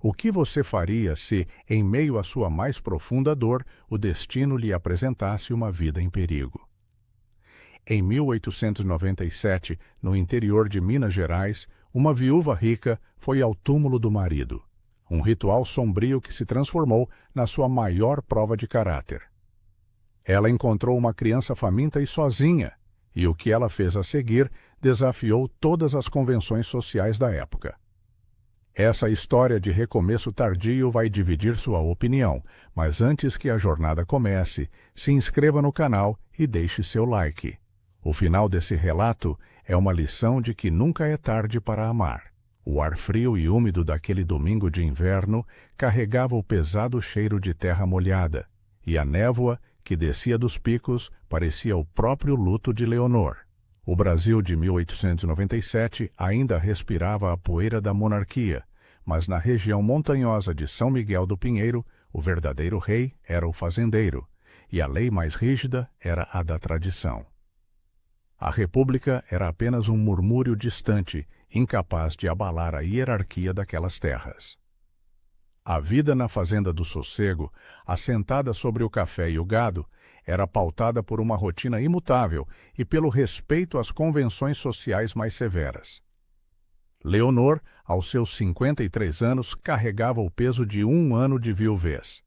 O que você faria se, em meio à sua mais profunda dor, o destino lhe apresentasse uma vida em perigo? Em 1897, no interior de Minas Gerais, uma viúva rica foi ao túmulo do marido. Um ritual sombrio que se transformou na sua maior prova de caráter. Ela encontrou uma criança faminta e sozinha, e o que ela fez a seguir desafiou todas as convenções sociais da época. Essa história de recomeço tardio vai dividir sua opinião, mas antes que a jornada comece, se inscreva no canal e deixe seu like. O final desse relato é uma lição de que nunca é tarde para amar. O ar frio e úmido daquele domingo de inverno carregava o pesado cheiro de terra molhada, e a névoa, que descia dos picos, parecia o próprio luto de Leonor. O Brasil de 1897 ainda respirava a poeira da monarquia, mas na região montanhosa de São Miguel do Pinheiro, o verdadeiro rei era o fazendeiro, e a lei mais rígida era a da tradição. A república era apenas um murmúrio distante, incapaz de abalar a hierarquia daquelas terras. A vida na fazenda do sossego, assentada sobre o café e o gado, era pautada por uma rotina imutável e pelo respeito às convenções sociais mais severas. Leonor, aos seus 53 anos, carregava o peso de 1 ano de viuvez.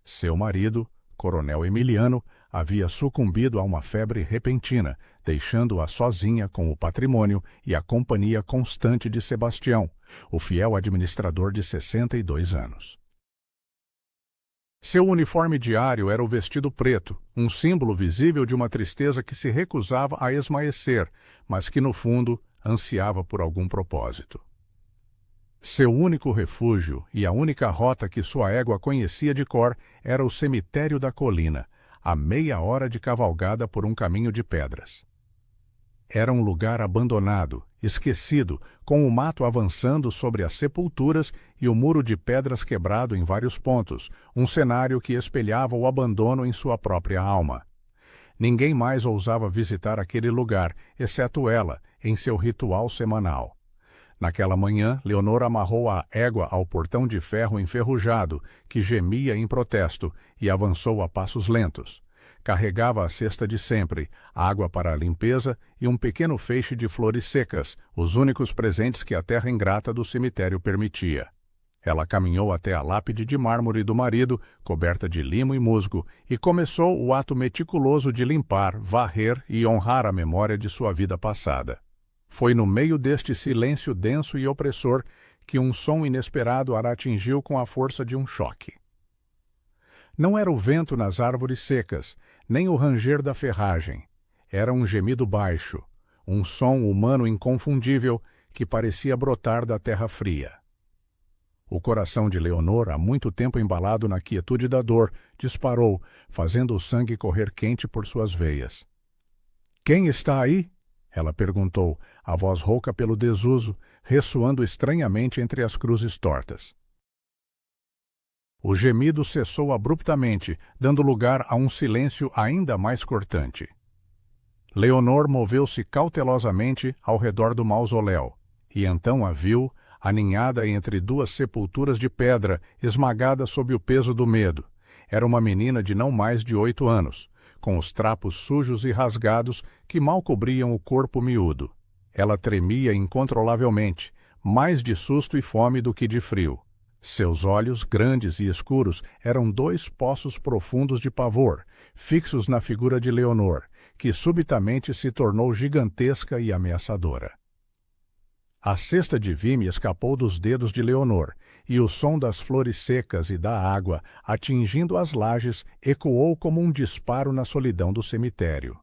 Seu marido, Coronel Emiliano, havia sucumbido a uma febre repentina, deixando-a sozinha com o patrimônio e a companhia constante de Sebastião, o fiel administrador de 62 anos. Seu uniforme diário era o vestido preto, um símbolo visível de uma tristeza que se recusava a esmaecer, mas que, no fundo, ansiava por algum propósito. Seu único refúgio e a única rota que sua égua conhecia de cor era o cemitério da colina, a meia hora de cavalgada por um caminho de pedras. Era um lugar abandonado, esquecido, com o mato avançando sobre as sepulturas e o muro de pedras quebrado em vários pontos, um cenário que espelhava o abandono em sua própria alma. Ninguém mais ousava visitar aquele lugar, exceto ela, em seu ritual semanal. Naquela manhã, Leonor amarrou a égua ao portão de ferro enferrujado, que gemia em protesto, e avançou a passos lentos. Carregava a cesta de sempre, água para a limpeza e um pequeno feixe de flores secas, os únicos presentes que a terra ingrata do cemitério permitia. Ela caminhou até a lápide de mármore do marido, coberta de limo e musgo, e começou o ato meticuloso de limpar, varrer e honrar a memória de sua vida passada. Foi no meio deste silêncio denso e opressor que um som inesperado a atingiu com a força de um choque. Não era o vento nas árvores secas, nem o ranger da ferragem. Era um gemido baixo, um som humano inconfundível que parecia brotar da terra fria. O coração de Leonor, há muito tempo embalado na quietude da dor, disparou, fazendo o sangue correr quente por suas veias. — Quem está aí? Ela perguntou, a voz rouca pelo desuso, ressoando estranhamente entre as cruzes tortas. O gemido cessou abruptamente, dando lugar a um silêncio ainda mais cortante. Leonor moveu-se cautelosamente ao redor do mausoléu, e então a viu, aninhada entre duas sepulturas de pedra, esmagada sob o peso do medo. Era uma menina de não mais de 8 anos, com os trapos sujos e rasgados que mal cobriam o corpo miúdo. Ela tremia incontrolavelmente, mais de susto e fome do que de frio. Seus olhos, grandes e escuros, eram 2 poços profundos de pavor, fixos na figura de Leonor, que subitamente se tornou gigantesca e ameaçadora. A cesta de vime escapou dos dedos de Leonor, e o som das flores secas e da água, atingindo as lajes, ecoou como um disparo na solidão do cemitério.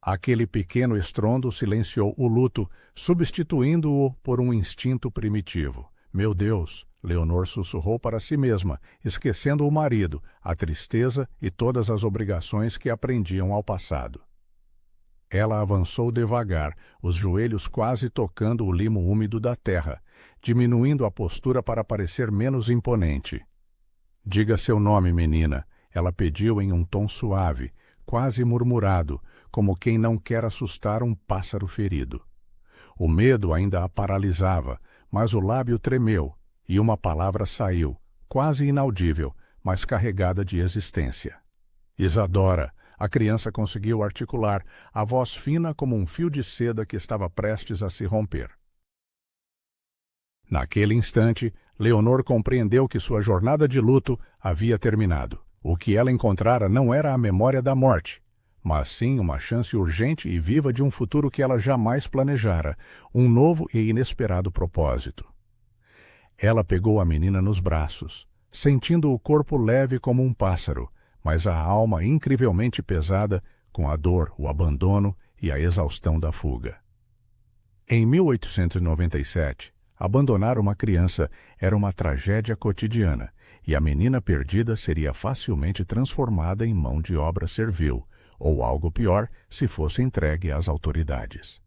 Aquele pequeno estrondo silenciou o luto, substituindo-o por um instinto primitivo. — Meu Deus! Leonor sussurrou para si mesma, esquecendo o marido, a tristeza e todas as obrigações que aprendiam ao passado. Ela avançou devagar, os joelhos quase tocando o limo úmido da terra, diminuindo a postura para parecer menos imponente. — Diga seu nome, menina, ela pediu em um tom suave, quase murmurado, como quem não quer assustar um pássaro ferido. O medo ainda a paralisava, mas o lábio tremeu, e uma palavra saiu, quase inaudível, mas carregada de existência. Isadora, a criança conseguiu articular, a voz fina como um fio de seda que estava prestes a se romper. Naquele instante, Leonor compreendeu que sua jornada de luto havia terminado. O que ela encontrara não era a memória da morte, mas sim uma chance urgente e viva de um futuro que ela jamais planejara, um novo e inesperado propósito. Ela pegou a menina nos braços, sentindo o corpo leve como um pássaro, mas a alma incrivelmente pesada com a dor, o abandono e a exaustão da fuga. Em 1897, abandonar uma criança era uma tragédia cotidiana, e a menina perdida seria facilmente transformada em mão de obra servil, ou algo pior, se fosse entregue às autoridades.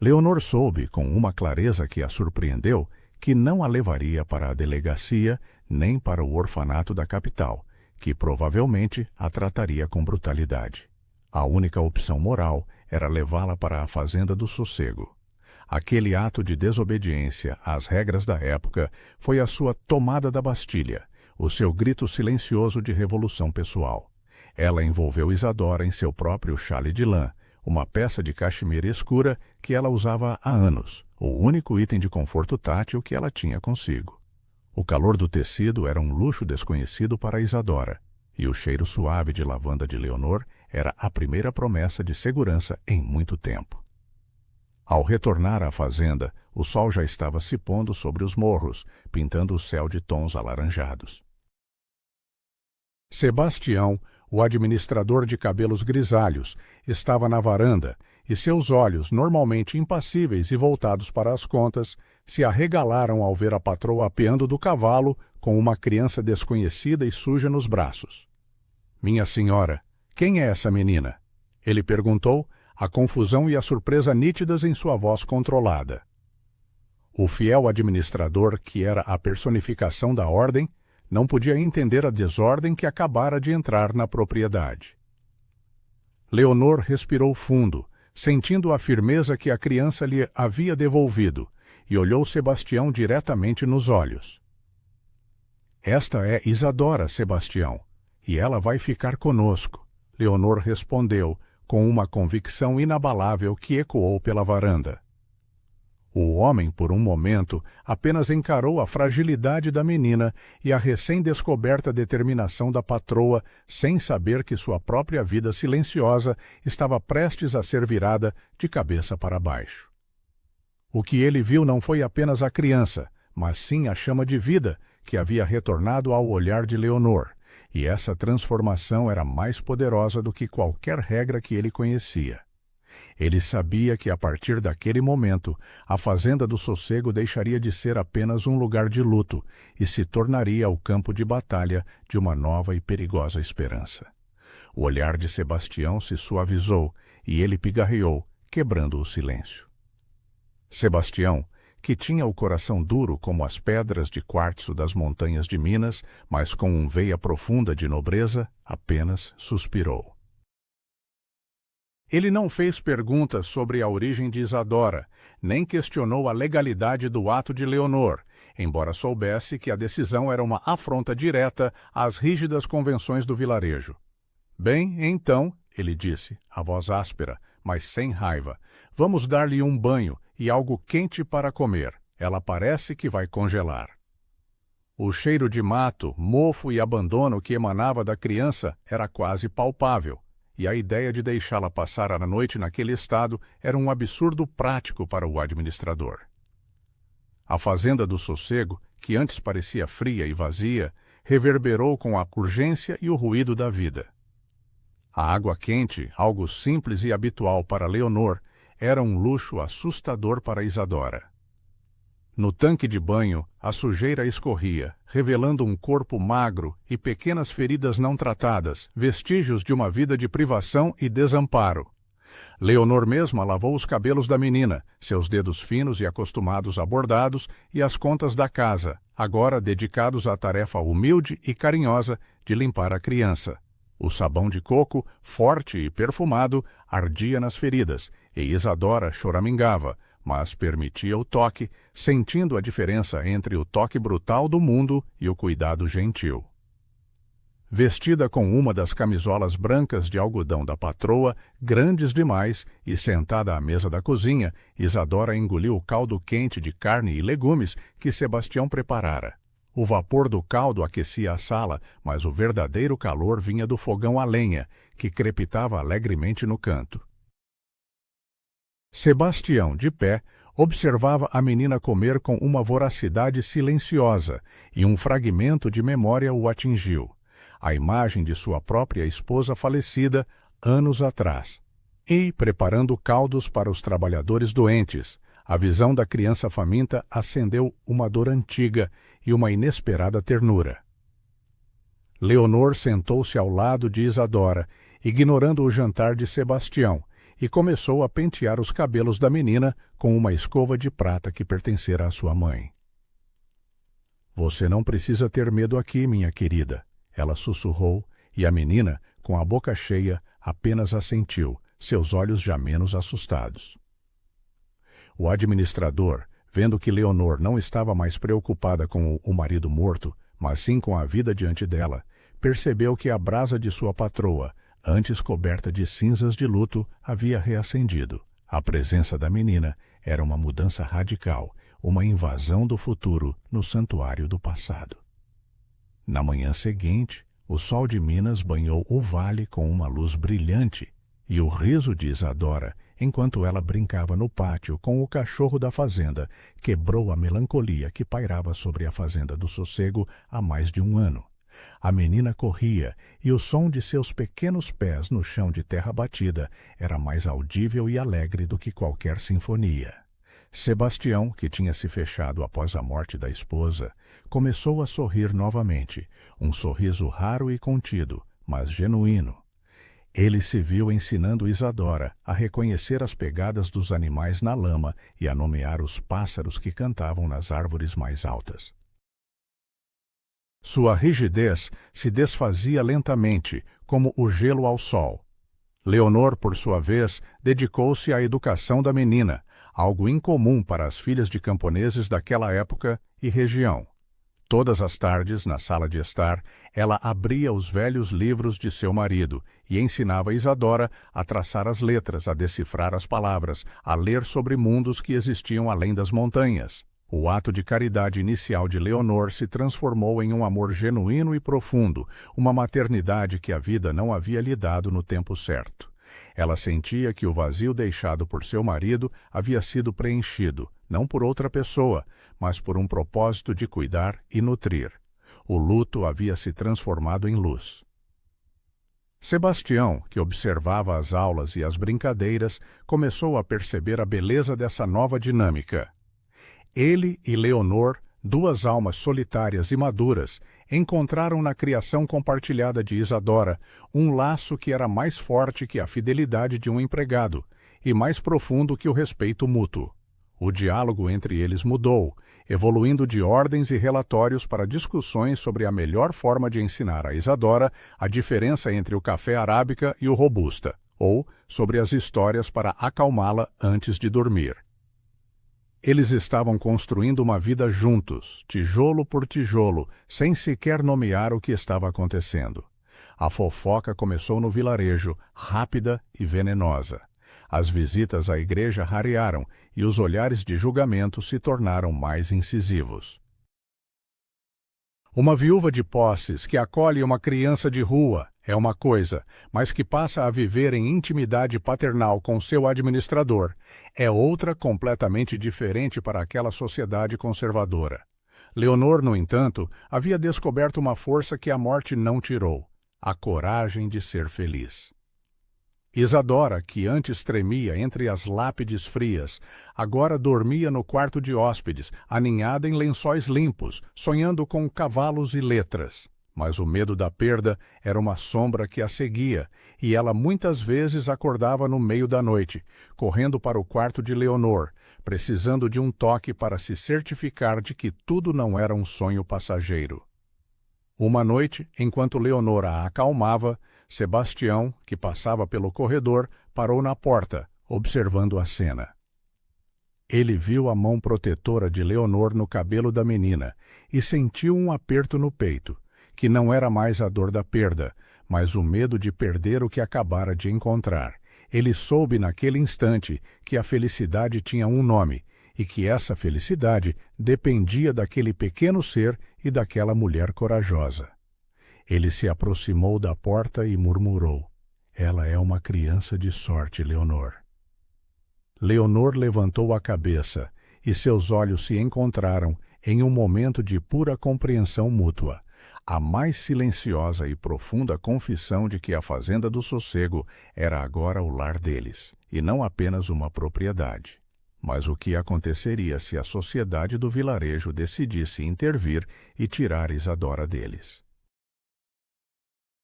Leonor soube, com uma clareza que a surpreendeu, que não a levaria para a delegacia nem para o orfanato da capital, que provavelmente a trataria com brutalidade. A única opção moral era levá-la para a Fazenda do Sossego. Aquele ato de desobediência às regras da época foi a sua tomada da Bastilha, o seu grito silencioso de revolução pessoal. Ela envolveu Isadora em seu próprio chale de lã, uma peça de cachemira escura que ela usava há anos, o único item de conforto tátil que ela tinha consigo. O calor do tecido era um luxo desconhecido para Isadora, e o cheiro suave de lavanda de Leonor era a primeira promessa de segurança em muito tempo. Ao retornar à fazenda, o sol já estava se pondo sobre os morros, pintando o céu de tons alaranjados. Sebastião, o administrador de cabelos grisalhos, estava na varanda, e seus olhos, normalmente impassíveis e voltados para as contas, se arregalaram ao ver a patroa apeando do cavalo com uma criança desconhecida e suja nos braços. "Minha senhora, quem é essa menina?" ele perguntou, a confusão e a surpresa nítidas em sua voz controlada. O fiel administrador, que era a personificação da ordem, não podia entender a desordem que acabara de entrar na propriedade. Leonor respirou fundo, sentindo a firmeza que a criança lhe havia devolvido, e olhou Sebastião diretamente nos olhos. "Esta é Isadora, Sebastião, e ela vai ficar conosco", Leonor respondeu, com uma convicção inabalável que ecoou pela varanda. O homem, por um momento, apenas encarou a fragilidade da menina e a recém-descoberta determinação da patroa, sem saber que sua própria vida silenciosa estava prestes a ser virada de cabeça para baixo. O que ele viu não foi apenas a criança, mas sim a chama de vida que havia retornado ao olhar de Leonor, e essa transformação era mais poderosa do que qualquer regra que ele conhecia. Ele sabia que, a partir daquele momento, a Fazenda do Sossego deixaria de ser apenas um lugar de luto e se tornaria o campo de batalha de uma nova e perigosa esperança. O olhar de Sebastião se suavizou e ele pigarreou, quebrando o silêncio. Sebastião, que tinha o coração duro como as pedras de quartzo das montanhas de Minas, mas com uma veia profunda de nobreza, apenas suspirou. Ele não fez perguntas sobre a origem de Isadora, nem questionou a legalidade do ato de Leonor, embora soubesse que a decisão era uma afronta direta às rígidas convenções do vilarejo. "Bem, então", ele disse, a voz áspera, mas sem raiva, "vamos dar-lhe um banho e algo quente para comer. Ela parece que vai congelar." O cheiro de mato, mofo e abandono que emanava da criança era quase palpável, e a ideia de deixá-la passar a noite naquele estado era um absurdo prático para o administrador. A Fazenda do Sossego, que antes parecia fria e vazia, reverberou com a urgência e o ruído da vida. A água quente, algo simples e habitual para Leonor, era um luxo assustador para Isadora. No tanque de banho, a sujeira escorria, revelando um corpo magro e pequenas feridas não tratadas, vestígios de uma vida de privação e desamparo. Leonor mesma lavou os cabelos da menina, seus dedos finos e acostumados a bordados, e as contas da casa, agora dedicados à tarefa humilde e carinhosa de limpar a criança. O sabão de coco, forte e perfumado, ardia nas feridas, e Isadora choramingava, mas permitia o toque, sentindo a diferença entre o toque brutal do mundo e o cuidado gentil. Vestida com uma das camisolas brancas de algodão da patroa, grandes demais, e sentada à mesa da cozinha, Isadora engoliu o caldo quente de carne e legumes que Sebastião preparara. O vapor do caldo aquecia a sala, mas o verdadeiro calor vinha do fogão a lenha, que crepitava alegremente no canto. Sebastião, de pé, observava a menina comer com uma voracidade silenciosa, e um fragmento de memória o atingiu. A imagem de sua própria esposa falecida anos atrás, e preparando caldos para os trabalhadores doentes. A visão da criança faminta acendeu uma dor antiga e uma inesperada ternura. Leonor sentou-se ao lado de Isadora, ignorando o jantar de Sebastião, e começou a pentear os cabelos da menina com uma escova de prata que pertencera à sua mãe. "Você não precisa ter medo aqui, minha querida", ela sussurrou, e a menina, com a boca cheia, apenas assentiu, seus olhos já menos assustados. O administrador, vendo que Leonor não estava mais preocupada com o marido morto, mas sim com a vida diante dela, percebeu que a brasa de sua patroa, antes coberta de cinzas de luto, havia reacendido. A presença da menina era uma mudança radical, uma invasão do futuro no santuário do passado. Na manhã seguinte, o sol de Minas banhou o vale com uma luz brilhante, e o riso de Isadora, enquanto ela brincava no pátio com o cachorro da fazenda, quebrou a melancolia que pairava sobre a fazenda do Sossego há mais de um ano. A menina corria, e o som de seus pequenos pés no chão de terra batida era mais audível e alegre do que qualquer sinfonia. Sebastião, que tinha se fechado após a morte da esposa, começou a sorrir novamente, um sorriso raro e contido, mas genuíno. Ele se viu ensinando Isadora a reconhecer as pegadas dos animais na lama e a nomear os pássaros que cantavam nas árvores mais altas. Sua rigidez se desfazia lentamente, como o gelo ao sol. Leonor, por sua vez, dedicou-se à educação da menina, algo incomum para as filhas de camponeses daquela época e região. Todas as tardes, na sala de estar, ela abria os velhos livros de seu marido e ensinava Isadora a traçar as letras, a decifrar as palavras, a ler sobre mundos que existiam além das montanhas. O ato de caridade inicial de Leonor se transformou em um amor genuíno e profundo, uma maternidade que a vida não havia lhe dado no tempo certo. Ela sentia que o vazio deixado por seu marido havia sido preenchido, não por outra pessoa, mas por um propósito de cuidar e nutrir. O luto havia se transformado em luz. Sebastião, que observava as aulas e as brincadeiras, começou a perceber a beleza dessa nova dinâmica. Ele e Leonor, duas almas solitárias e maduras, encontraram na criação compartilhada de Isadora um laço que era mais forte que a fidelidade de um empregado e mais profundo que o respeito mútuo. O diálogo entre eles mudou, evoluindo de ordens e relatórios para discussões sobre a melhor forma de ensinar a Isadora a diferença entre o café arábica e o robusta, ou sobre as histórias para acalmá-la antes de dormir. Eles estavam construindo uma vida juntos, tijolo por tijolo, sem sequer nomear o que estava acontecendo. A fofoca começou no vilarejo, rápida e venenosa. As visitas à igreja rarearam e os olhares de julgamento se tornaram mais incisivos. Uma viúva de posses que acolhe uma criança de rua é uma coisa, mas que passa a viver em intimidade paternal com seu administrador é outra completamente diferente para aquela sociedade conservadora. Leonor, no entanto, havia descoberto uma força que a morte não tirou: a coragem de ser feliz. Isadora, que antes tremia entre as lápides frias, agora dormia no quarto de hóspedes, aninhada em lençóis limpos, sonhando com cavalos e letras. Mas o medo da perda era uma sombra que a seguia, e ela muitas vezes acordava no meio da noite, correndo para o quarto de Leonor, precisando de um toque para se certificar de que tudo não era um sonho passageiro. Uma noite, enquanto Leonor a acalmava, Sebastião, que passava pelo corredor, parou na porta, observando a cena. Ele viu a mão protetora de Leonor no cabelo da menina e sentiu um aperto no peito, que não era mais a dor da perda, mas o medo de perder o que acabara de encontrar. Ele soube naquele instante que a felicidade tinha um nome e que essa felicidade dependia daquele pequeno ser e daquela mulher corajosa. Ele se aproximou da porta e murmurou: "Ela é uma criança de sorte, Leonor." Leonor levantou a cabeça e seus olhos se encontraram em um momento de pura compreensão mútua, a mais silenciosa e profunda confissão de que a Fazenda do Sossego era agora o lar deles, e não apenas uma propriedade. Mas o que aconteceria se a sociedade do vilarejo decidisse intervir e tirar Isadora deles?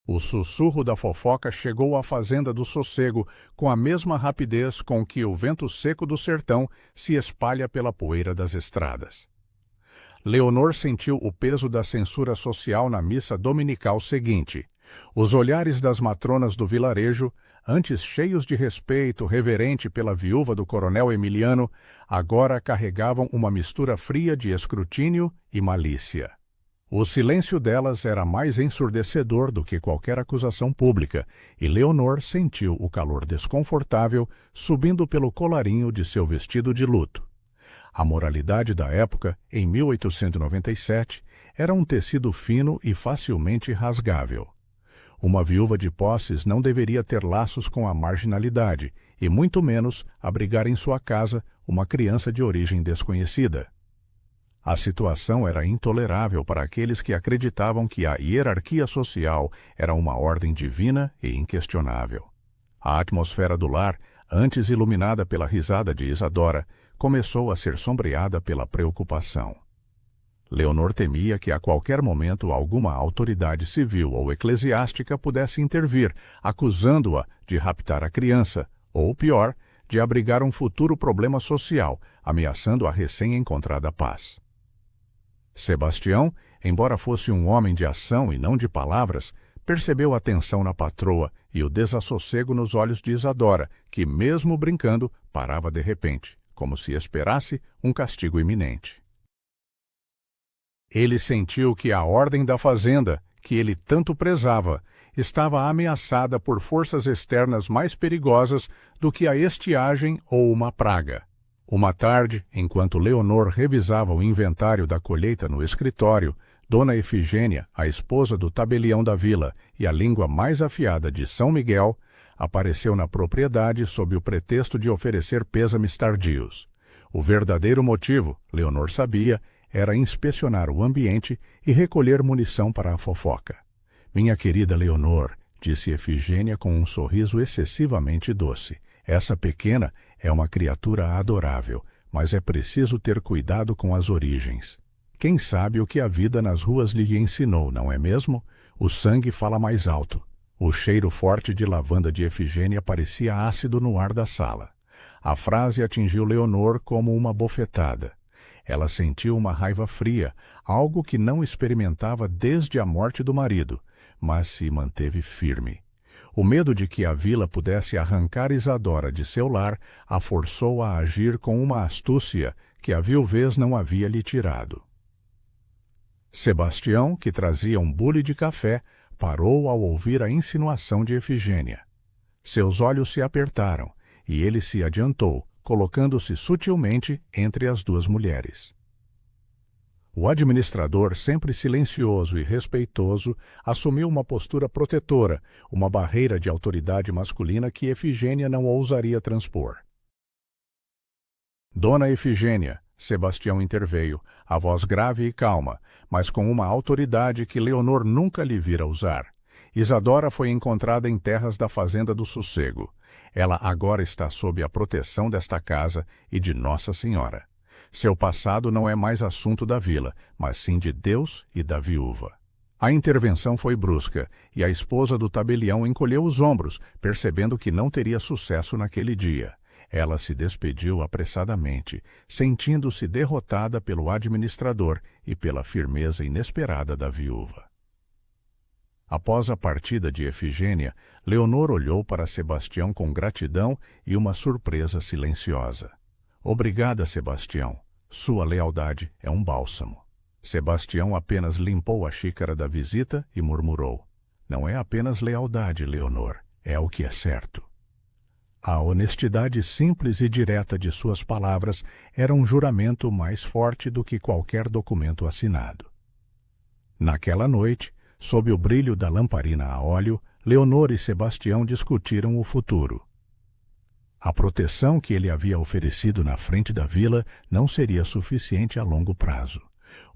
O sussurro da fofoca chegou à Fazenda do Sossego com a mesma rapidez com que o vento seco do sertão se espalha pela poeira das estradas. Leonor sentiu o peso da censura social na missa dominical seguinte. Os olhares das matronas do vilarejo, antes cheios de respeito reverente pela viúva do coronel Emiliano, agora carregavam uma mistura fria de escrutínio e malícia. O silêncio delas era mais ensurdecedor do que qualquer acusação pública, e Leonor sentiu o calor desconfortável subindo pelo colarinho de seu vestido de luto. A moralidade da época, em 1897, era um tecido fino e facilmente rasgável. Uma viúva de posses não deveria ter laços com a marginalidade, e muito menos abrigar em sua casa uma criança de origem desconhecida. A situação era intolerável para aqueles que acreditavam que a hierarquia social era uma ordem divina e inquestionável. A atmosfera do lar, antes iluminada pela risada de Isadora, começou a ser sombreada pela preocupação. Leonor temia que a qualquer momento alguma autoridade civil ou eclesiástica pudesse intervir, acusando-a de raptar a criança, ou pior, de abrigar um futuro problema social, ameaçando a recém-encontrada paz. Sebastião, embora fosse um homem de ação e não de palavras, percebeu a tensão na patroa e o desassossego nos olhos de Isadora, que, mesmo brincando, parava de repente, como se esperasse um castigo iminente. Ele sentiu que a ordem da fazenda, que ele tanto prezava, estava ameaçada por forças externas mais perigosas do que a estiagem ou uma praga. Uma tarde, enquanto Leonor revisava o inventário da colheita no escritório, Dona Efigênia, a esposa do tabelião da vila e a língua mais afiada de São Miguel, apareceu na propriedade sob o pretexto de oferecer pêsames tardios. O verdadeiro motivo, Leonor sabia, era inspecionar o ambiente e recolher munição para a fofoca. "Minha querida Leonor", disse Efigênia com um sorriso excessivamente doce, "essa pequena é uma criatura adorável, mas é preciso ter cuidado com as origens. Quem sabe o que a vida nas ruas lhe ensinou, não é mesmo? O sangue fala mais alto." O cheiro forte de lavanda de Efigênia parecia ácido no ar da sala. A frase atingiu Leonor como uma bofetada. Ela sentiu uma raiva fria, algo que não experimentava desde a morte do marido, mas se manteve firme. O medo de que a vila pudesse arrancar Isadora de seu lar a forçou a agir com uma astúcia que a viuvez não havia lhe tirado. Sebastião, que trazia um bule de café, parou ao ouvir a insinuação de Efigênia. Seus olhos se apertaram e ele se adiantou, colocando-se sutilmente entre as duas mulheres. O administrador, sempre silencioso e respeitoso, assumiu uma postura protetora, uma barreira de autoridade masculina que Efigênia não ousaria transpor. "Dona Efigênia", Sebastião interveio, a voz grave e calma, mas com uma autoridade que Leonor nunca lhe vira usar. "Isadora foi encontrada em terras da Fazenda do Sossego. Ela agora está sob a proteção desta casa e de Nossa Senhora. Seu passado não é mais assunto da vila, mas sim de Deus e da viúva." A intervenção foi brusca, e a esposa do tabelião encolheu os ombros, percebendo que não teria sucesso naquele dia. Ela se despediu apressadamente, sentindo-se derrotada pelo administrador e pela firmeza inesperada da viúva. Após a partida de Efigênia, Leonor olhou para Sebastião com gratidão e uma surpresa silenciosa. Obrigada, Sebastião. Sua lealdade é um bálsamo. Sebastião apenas limpou a xícara da visita e murmurou: Não é apenas lealdade, Leonor, é o que é certo. A honestidade simples e direta de suas palavras era um juramento mais forte do que qualquer documento assinado. Naquela noite, sob o brilho da lamparina a óleo, Leonor e Sebastião discutiram o futuro. A proteção que ele havia oferecido na frente da vila não seria suficiente a longo prazo.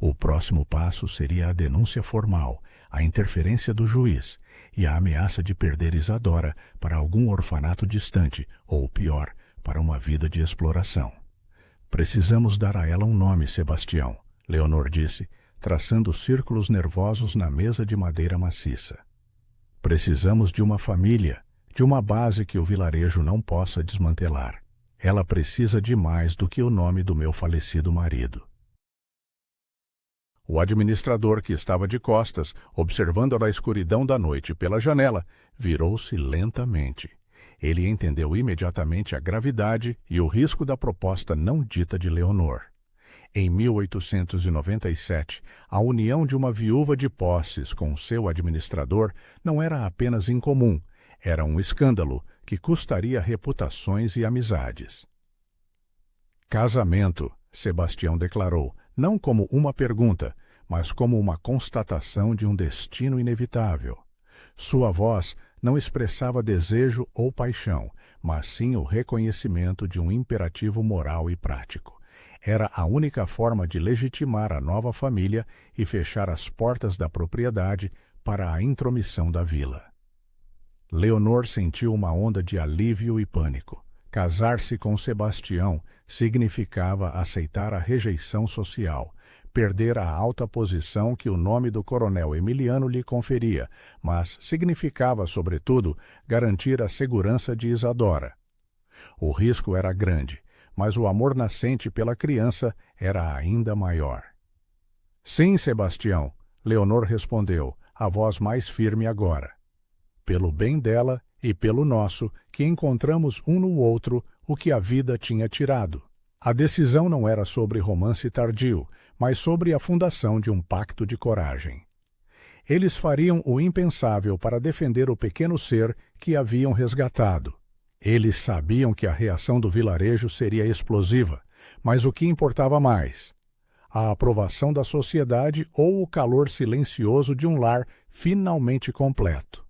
O próximo passo seria a denúncia formal, a interferência do juiz e a ameaça de perder Isadora para algum orfanato distante ou, pior, para uma vida de exploração. Precisamos dar a ela um nome, Sebastião, Leonor disse, traçando círculos nervosos na mesa de madeira maciça. Precisamos de uma família, de uma base que o vilarejo não possa desmantelar. Ela precisa de mais do que o nome do meu falecido marido. O administrador, que estava de costas, observando na escuridão da noite pela janela, virou-se lentamente. Ele entendeu imediatamente a gravidade e o risco da proposta não dita de Leonor. Em 1897, a união de uma viúva de posses com seu administrador não era apenas incomum, era um escândalo que custaria reputações e amizades. Casamento, Sebastião declarou, não como uma pergunta, mas como uma constatação de um destino inevitável. Sua voz não expressava desejo ou paixão, mas sim o reconhecimento de um imperativo moral e prático. Era a única forma de legitimar a nova família e fechar as portas da propriedade para a intromissão da vila. Leonor sentiu uma onda de alívio e pânico. Casar-se com Sebastião significava aceitar a rejeição social, perder a alta posição que o nome do coronel Emiliano lhe conferia, mas significava, sobretudo, garantir a segurança de Isadora. O risco era grande, mas o amor nascente pela criança era ainda maior. Sim, Sebastião, Leonor respondeu, a voz mais firme agora. Pelo bem dela e pelo nosso, que encontramos um no outro o que a vida tinha tirado. A decisão não era sobre romance tardio, mas sobre a fundação de um pacto de coragem. Eles fariam o impensável para defender o pequeno ser que haviam resgatado. Eles sabiam que a reação do vilarejo seria explosiva, mas o que importava mais? A aprovação da sociedade ou o calor silencioso de um lar finalmente completo.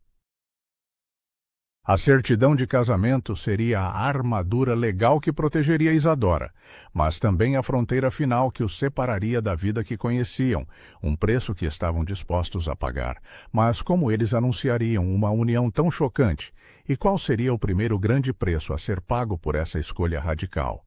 A certidão de casamento seria a armadura legal que protegeria Isadora, mas também a fronteira final que os separaria da vida que conheciam, um preço que estavam dispostos a pagar. Mas como eles anunciariam uma união tão chocante? E qual seria o primeiro grande preço a ser pago por essa escolha radical?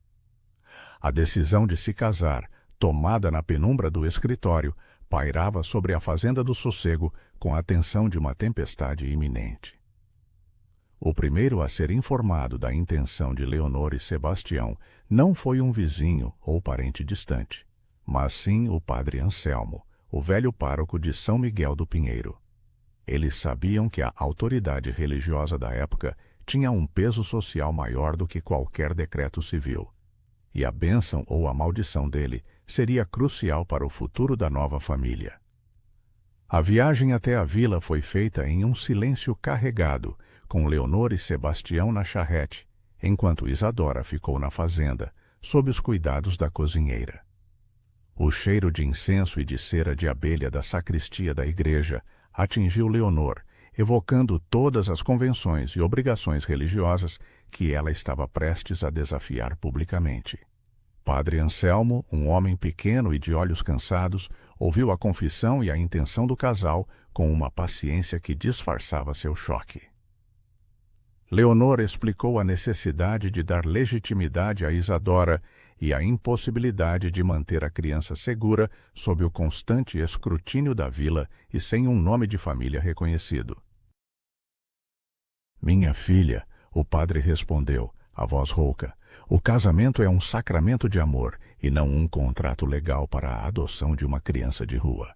A decisão de se casar, tomada na penumbra do escritório, pairava sobre a fazenda do sossego com a tensão de uma tempestade iminente. O primeiro a ser informado da intenção de Leonor e Sebastião não foi um vizinho ou parente distante, mas sim o padre Anselmo, o velho pároco de São Miguel do Pinheiro. Eles sabiam que a autoridade religiosa da época tinha um peso social maior do que qualquer decreto civil, e a bênção ou a maldição dele seria crucial para o futuro da nova família. A viagem até a vila foi feita em um silêncio carregado, com Leonor e Sebastião na charrete, enquanto Isadora ficou na fazenda, sob os cuidados da cozinheira. O cheiro de incenso e de cera de abelha da sacristia da igreja atingiu Leonor, evocando todas as convenções e obrigações religiosas que ela estava prestes a desafiar publicamente. Padre Anselmo, um homem pequeno e de olhos cansados, ouviu a confissão e a intenção do casal com uma paciência que disfarçava seu choque. Leonor explicou a necessidade de dar legitimidade a Isadora e a impossibilidade de manter a criança segura sob o constante escrutínio da vila e sem um nome de família reconhecido. Minha filha, o padre respondeu, a voz rouca, o casamento é um sacramento de amor e não um contrato legal para a adoção de uma criança de rua.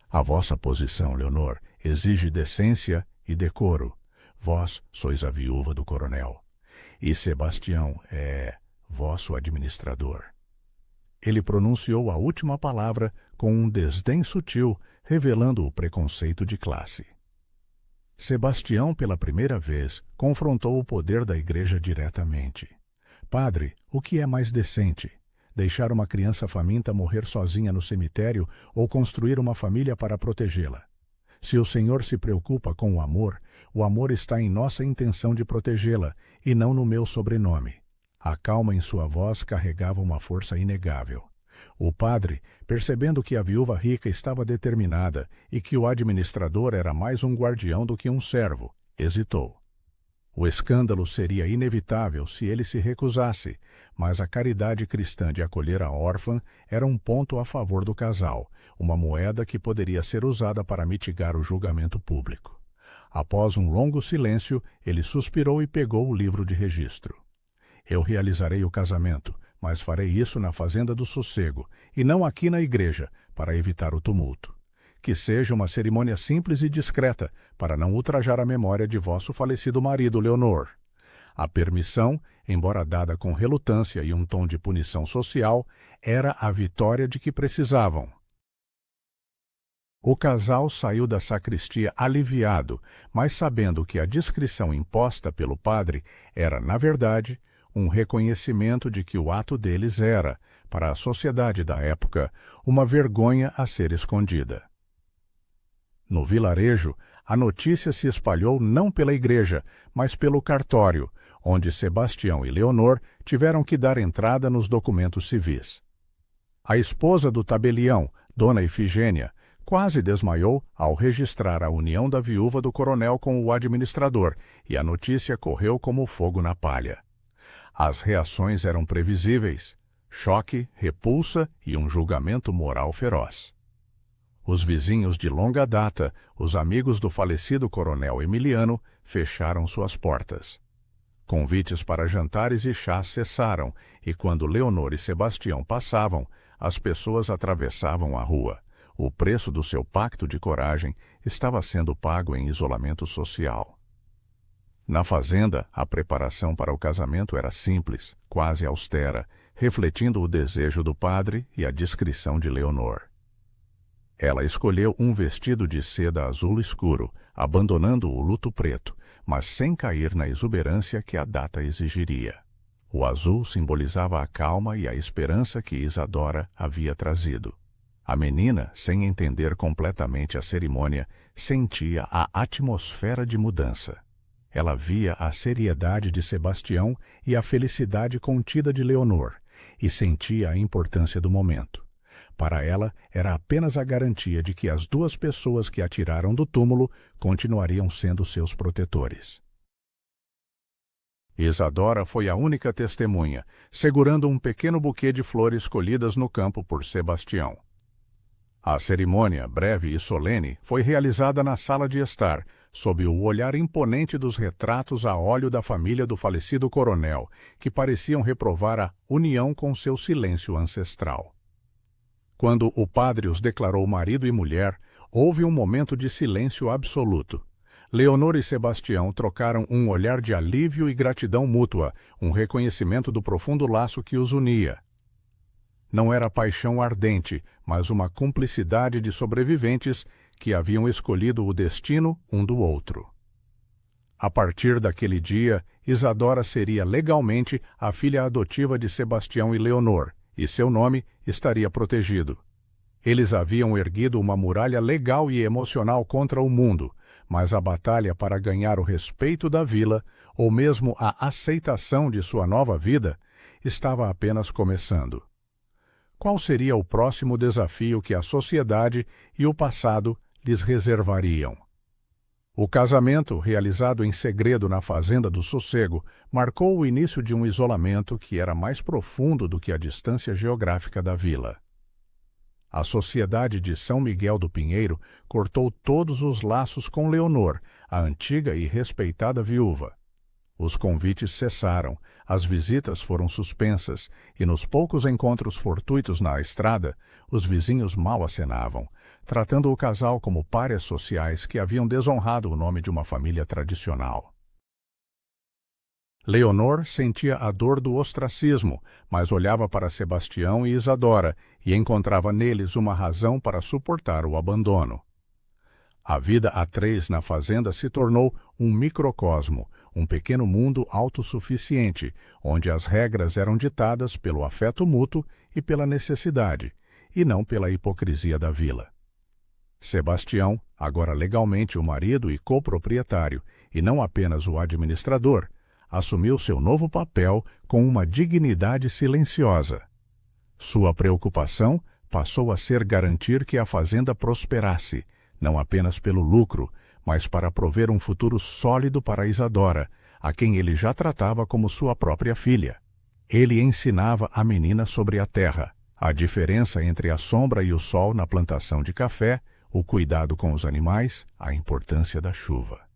A vossa posição, Leonor, exige decência e decoro. Vós sois a viúva do coronel. E Sebastião vosso administrador. Ele pronunciou a última palavra com um desdém sutil, revelando o preconceito de classe. Sebastião, pela primeira vez, confrontou o poder da igreja diretamente. Padre, o que é mais decente? Deixar uma criança faminta morrer sozinha no cemitério ou construir uma família para protegê-la? Se o Senhor se preocupa com o amor está em nossa intenção de protegê-la, e não no meu sobrenome. A calma em sua voz carregava uma força inegável. O padre, percebendo que a viúva rica estava determinada e que o administrador era mais um guardião do que um servo, hesitou. O escândalo seria inevitável se ele se recusasse, mas a caridade cristã de acolher a órfã era um ponto a favor do casal, uma moeda que poderia ser usada para mitigar o julgamento público. Após um longo silêncio, ele suspirou e pegou o livro de registro. Eu realizarei o casamento, mas farei isso na fazenda do sossego, e não aqui na igreja, para evitar o tumulto. Que seja uma cerimônia simples e discreta, para não ultrajar a memória de vosso falecido marido, Leonor. A permissão, embora dada com relutância e um tom de punição social, era a vitória de que precisavam. O casal saiu da sacristia aliviado, mas sabendo que a discrição imposta pelo padre era, na verdade, um reconhecimento de que o ato deles era, para a sociedade da época, uma vergonha a ser escondida. No vilarejo, a notícia se espalhou não pela igreja, mas pelo cartório, onde Sebastião e Leonor tiveram que dar entrada nos documentos civis. A esposa do tabelião, Dona Ifigênia, quase desmaiou ao registrar a união da viúva do coronel com o administrador, e a notícia correu como fogo na palha. As reações eram previsíveis: choque, repulsa e um julgamento moral feroz. Os vizinhos de longa data, os amigos do falecido coronel Emiliano, fecharam suas portas. Convites para jantares e chás cessaram, e quando Leonor e Sebastião passavam, as pessoas atravessavam a rua. O preço do seu pacto de coragem estava sendo pago em isolamento social. Na fazenda, a preparação para o casamento era simples, quase austera, refletindo o desejo do padre e a discrição de Leonor. Ela escolheu um vestido de seda azul escuro, abandonando o luto preto, mas sem cair na exuberância que a data exigiria. O azul simbolizava a calma e a esperança que Isadora havia trazido. A menina, sem entender completamente a cerimônia, sentia a atmosfera de mudança. Ela via a seriedade de Sebastião e a felicidade contida de Leonor, e sentia a importância do momento. Para ela, era apenas a garantia de que as duas pessoas que a tiraram do túmulo continuariam sendo seus protetores. Isadora foi a única testemunha, segurando um pequeno buquê de flores colhidas no campo por Sebastião. A cerimônia, breve e solene, foi realizada na sala de estar, sob o olhar imponente dos retratos a óleo da família do falecido coronel, que pareciam reprovar a união com seu silêncio ancestral. Quando o padre os declarou marido e mulher, houve um momento de silêncio absoluto. Leonor e Sebastião trocaram um olhar de alívio e gratidão mútua, um reconhecimento do profundo laço que os unia. Não era paixão ardente, mas uma cumplicidade de sobreviventes que haviam escolhido o destino um do outro. A partir daquele dia, Isadora seria legalmente a filha adotiva de Sebastião e Leonor, e seu nome estaria protegido. Eles haviam erguido uma muralha legal e emocional contra o mundo, mas a batalha para ganhar o respeito da vila, ou mesmo a aceitação de sua nova vida, estava apenas começando. Qual seria o próximo desafio que a sociedade e o passado lhes reservariam? O casamento, realizado em segredo na fazenda do sossego, marcou o início de um isolamento que era mais profundo do que a distância geográfica da vila. A sociedade de São Miguel do Pinheiro cortou todos os laços com Leonor, a antiga e respeitada viúva. Os convites cessaram, as visitas foram suspensas, e nos poucos encontros fortuitos na estrada, os vizinhos mal acenavam, tratando o casal como párias sociais que haviam desonrado o nome de uma família tradicional. Leonor sentia a dor do ostracismo, mas olhava para Sebastião e Isadora e encontrava neles uma razão para suportar o abandono. A vida a três na fazenda se tornou um microcosmo, um pequeno mundo autossuficiente, onde as regras eram ditadas pelo afeto mútuo e pela necessidade, e não pela hipocrisia da vila. Sebastião, agora legalmente o marido e coproprietário, e não apenas o administrador, assumiu seu novo papel com uma dignidade silenciosa. Sua preocupação passou a ser garantir que a fazenda prosperasse, não apenas pelo lucro, mas para prover um futuro sólido para Isadora, a quem ele já tratava como sua própria filha. Ele ensinava a menina sobre a terra, a diferença entre a sombra e o sol na plantação de café, o cuidado com os animais, a importância da chuva.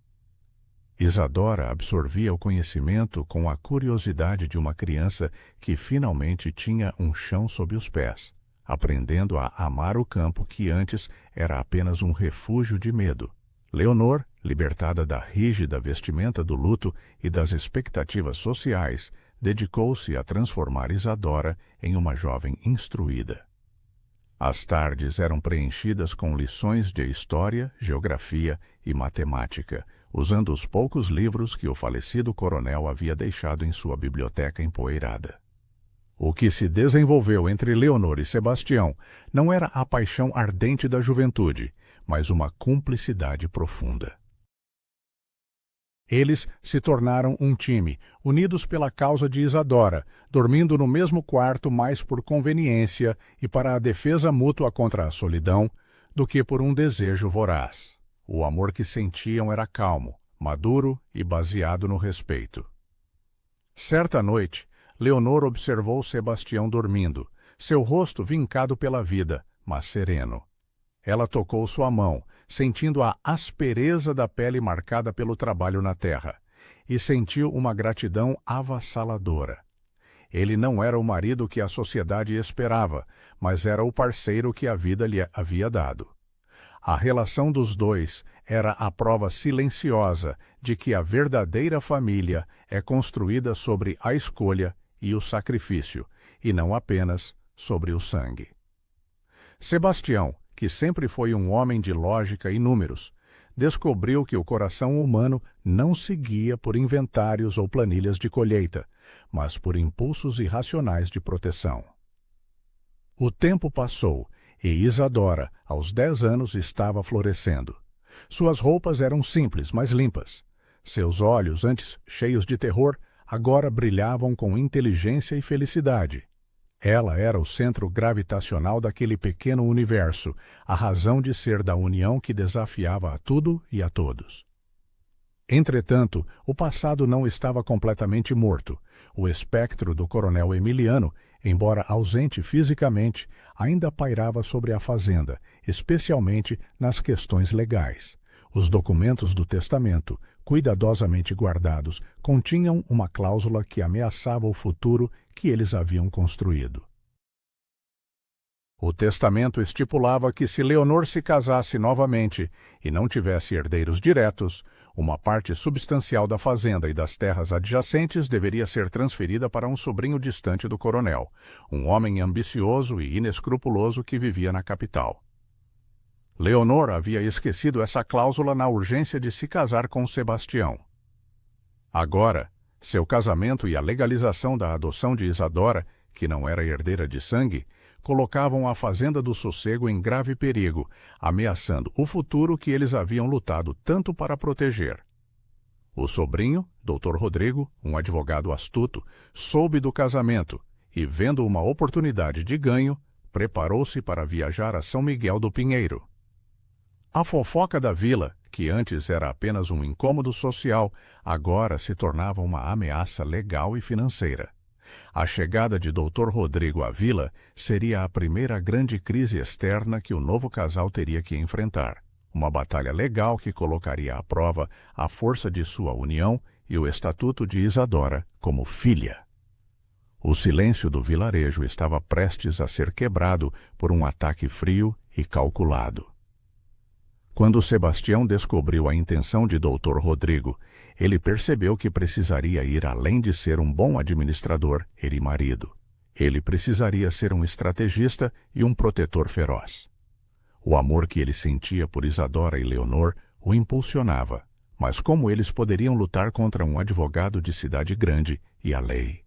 Isadora absorvia o conhecimento com a curiosidade de uma criança que finalmente tinha um chão sob os pés, aprendendo a amar o campo que antes era apenas um refúgio de medo. Leonor, libertada da rígida vestimenta do luto e das expectativas sociais, dedicou-se a transformar Isadora em uma jovem instruída. As tardes eram preenchidas com lições de história, geografia e matemática, usando os poucos livros que o falecido coronel havia deixado em sua biblioteca empoeirada. O que se desenvolveu entre Leonor e Sebastião não era a paixão ardente da juventude, mas uma cumplicidade profunda. Eles se tornaram um time, unidos pela causa de Isadora, dormindo no mesmo quarto mais por conveniência e para a defesa mútua contra a solidão do que por um desejo voraz. O amor que sentiam era calmo, maduro e baseado no respeito. Certa noite, Leonor observou Sebastião dormindo, seu rosto vincado pela vida, mas sereno. Ela tocou sua mão, sentindo a aspereza da pele marcada pelo trabalho na terra, e sentiu uma gratidão avassaladora. Ele não era o marido que a sociedade esperava, mas era o parceiro que a vida lhe havia dado. A relação dos dois era a prova silenciosa de que a verdadeira família é construída sobre a escolha e o sacrifício, e não apenas sobre o sangue. Sebastião, que sempre foi um homem de lógica e números, descobriu que o coração humano não se guia por inventários ou planilhas de colheita, mas por impulsos irracionais de proteção. O tempo passou e Isadora, aos 10 anos, estava florescendo. Suas roupas eram simples, mas limpas. Seus olhos, antes cheios de terror, agora brilhavam com inteligência e felicidade. Ela era o centro gravitacional daquele pequeno universo, a razão de ser da união que desafiava a tudo e a todos. Entretanto, o passado não estava completamente morto. O espectro do coronel Emiliano, embora ausente fisicamente, ainda pairava sobre a fazenda, especialmente nas questões legais. Os documentos do testamento, cuidadosamente guardados, continham uma cláusula que ameaçava o futuro que eles haviam construído. O testamento estipulava que se Leonor se casasse novamente e não tivesse herdeiros diretos, uma parte substancial da fazenda e das terras adjacentes deveria ser transferida para um sobrinho distante do coronel, um homem ambicioso e inescrupuloso que vivia na capital. Leonor havia esquecido essa cláusula na urgência de se casar com Sebastião. Agora, seu casamento e a legalização da adoção de Isadora, que não era herdeira de sangue, colocavam a Fazenda do Sossego em grave perigo, ameaçando o futuro que eles haviam lutado tanto para proteger. O sobrinho, Dr. Rodrigo, um advogado astuto, soube do casamento e, vendo uma oportunidade de ganho, preparou-se para viajar a São Miguel do Pinheiro. A fofoca da vila, que antes era apenas um incômodo social, agora se tornava uma ameaça legal e financeira. A chegada de Dr. Rodrigo à vila seria a primeira grande crise externa que o novo casal teria que enfrentar. Uma batalha legal que colocaria à prova a força de sua união e o estatuto de Isadora como filha. O silêncio do vilarejo estava prestes a ser quebrado por um ataque frio e calculado. Quando Sebastião descobriu a intenção de Dr. Rodrigo, ele percebeu que precisaria ir além de ser um bom administrador e marido. Ele precisaria ser um estrategista e um protetor feroz. O amor que ele sentia por Isadora e Leonor o impulsionava, mas como eles poderiam lutar contra um advogado de cidade grande e a lei?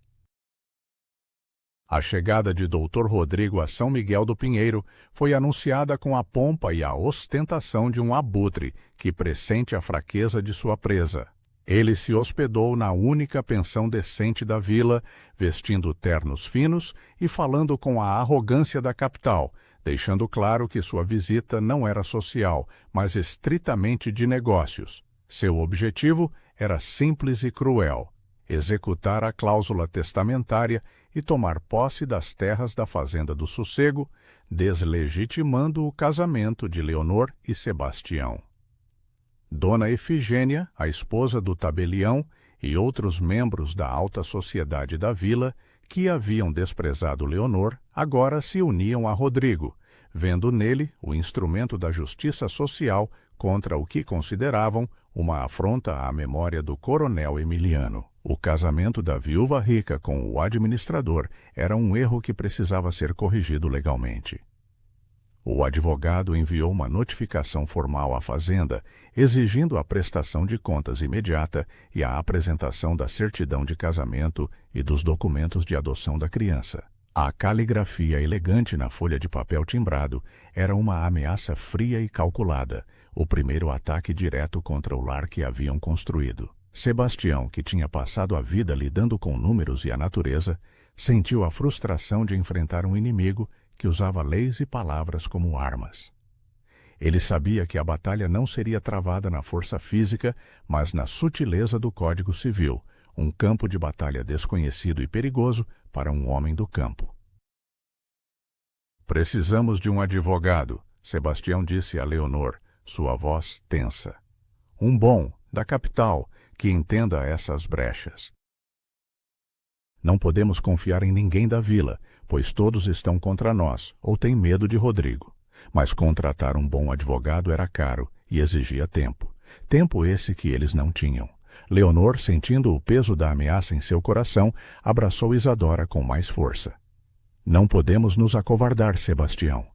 A chegada de Dr. Rodrigo a São Miguel do Pinheiro foi anunciada com a pompa e a ostentação de um abutre que pressente a fraqueza de sua presa. Ele se hospedou na única pensão decente da vila, vestindo ternos finos e falando com a arrogância da capital, deixando claro que sua visita não era social, mas estritamente de negócios. Seu objetivo era simples e cruel: executar a cláusula testamentária e tomar posse das terras da Fazenda do Sossego, deslegitimando o casamento de Leonor e Sebastião. Dona Efigênia, a esposa do tabelião, e outros membros da alta sociedade da vila, que haviam desprezado Leonor, agora se uniam a Rodrigo, vendo nele o instrumento da justiça social contra o que consideravam uma afronta à memória do coronel Emiliano. O casamento da viúva rica com o administrador era um erro que precisava ser corrigido legalmente. O advogado enviou uma notificação formal à Fazenda, exigindo a prestação de contas imediata e a apresentação da certidão de casamento e dos documentos de adoção da criança. A caligrafia elegante na folha de papel timbrado era uma ameaça fria e calculada, o primeiro ataque direto contra o lar que haviam construído. Sebastião, que tinha passado a vida lidando com números e a natureza, sentiu a frustração de enfrentar um inimigo que usava leis e palavras como armas. Ele sabia que a batalha não seria travada na força física, mas na sutileza do Código Civil, um campo de batalha desconhecido e perigoso para um homem do campo. "Precisamos de um advogado", Sebastião disse a Leonor, sua voz tensa. "Um bom, da capital, que entenda essas brechas. Não podemos confiar em ninguém da vila, pois todos estão contra nós ou têm medo de Rodrigo. Mas contratar um bom advogado era caro e exigia tempo. Tempo esse que eles não tinham. Leonor, sentindo o peso da ameaça em seu coração, abraçou Isadora com mais força. "Não podemos nos acovardar, Sebastião.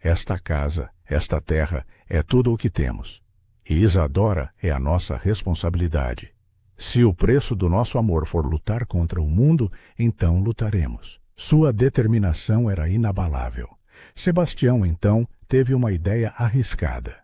Esta casa, esta terra, é tudo o que temos. E Isadora é a nossa responsabilidade. Se o preço do nosso amor for lutar contra o mundo, então lutaremos." Sua determinação era inabalável. Sebastião, então, teve uma ideia arriscada.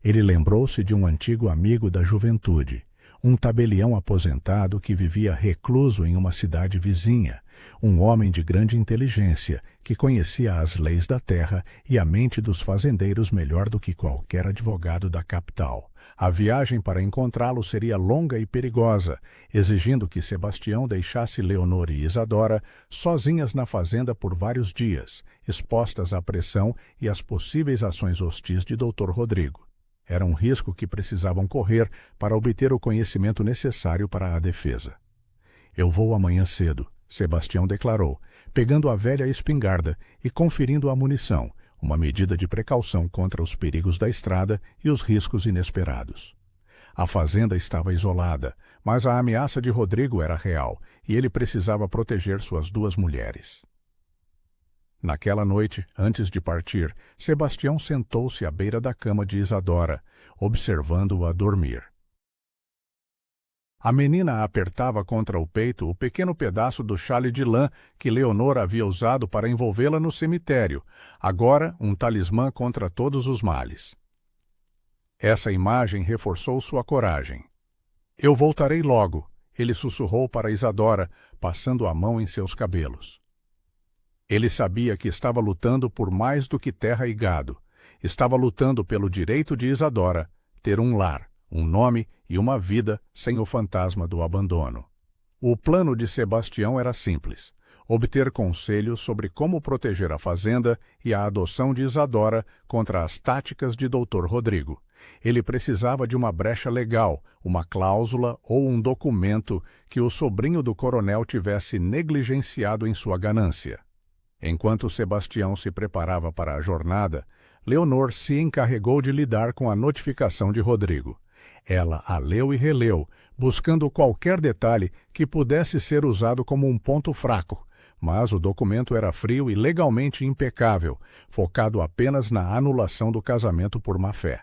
Ele lembrou-se de um antigo amigo da juventude, um tabelião aposentado que vivia recluso em uma cidade vizinha, um homem de grande inteligência que conhecia as leis da terra e a mente dos fazendeiros melhor do que qualquer advogado da capital. A viagem para encontrá-lo seria longa e perigosa, exigindo que Sebastião deixasse Leonor e Isadora sozinhas na fazenda por vários dias, expostas à pressão e às possíveis ações hostis de Dr. Rodrigo. Era um risco que precisavam correr para obter o conhecimento necessário para a defesa. "Eu vou amanhã cedo", Sebastião declarou, pegando a velha espingarda e conferindo a munição, uma medida de precaução contra os perigos da estrada e os riscos inesperados. A fazenda estava isolada, mas a ameaça de Rodrigo era real e ele precisava proteger suas duas mulheres. Naquela noite, antes de partir, Sebastião sentou-se à beira da cama de Isadora, observando-a dormir. A menina apertava contra o peito o pequeno pedaço do xale de lã que Leonor havia usado para envolvê-la no cemitério, agora um talismã contra todos os males. Essa imagem reforçou sua coragem. "Eu voltarei logo", ele sussurrou para Isadora, passando a mão em seus cabelos. Ele sabia que estava lutando por mais do que terra e gado. Estava lutando pelo direito de Isadora ter um lar, um nome e uma vida sem o fantasma do abandono. O plano de Sebastião era simples: obter conselhos sobre como proteger a fazenda e a adoção de Isadora contra as táticas de Dr. Rodrigo. Ele precisava de uma brecha legal, uma cláusula ou um documento que o sobrinho do coronel tivesse negligenciado em sua ganância. Enquanto Sebastião se preparava para a jornada, Leonor se encarregou de lidar com a notificação de Rodrigo. Ela a leu e releu, buscando qualquer detalhe que pudesse ser usado como um ponto fraco, mas o documento era frio e legalmente impecável, focado apenas na anulação do casamento por má-fé.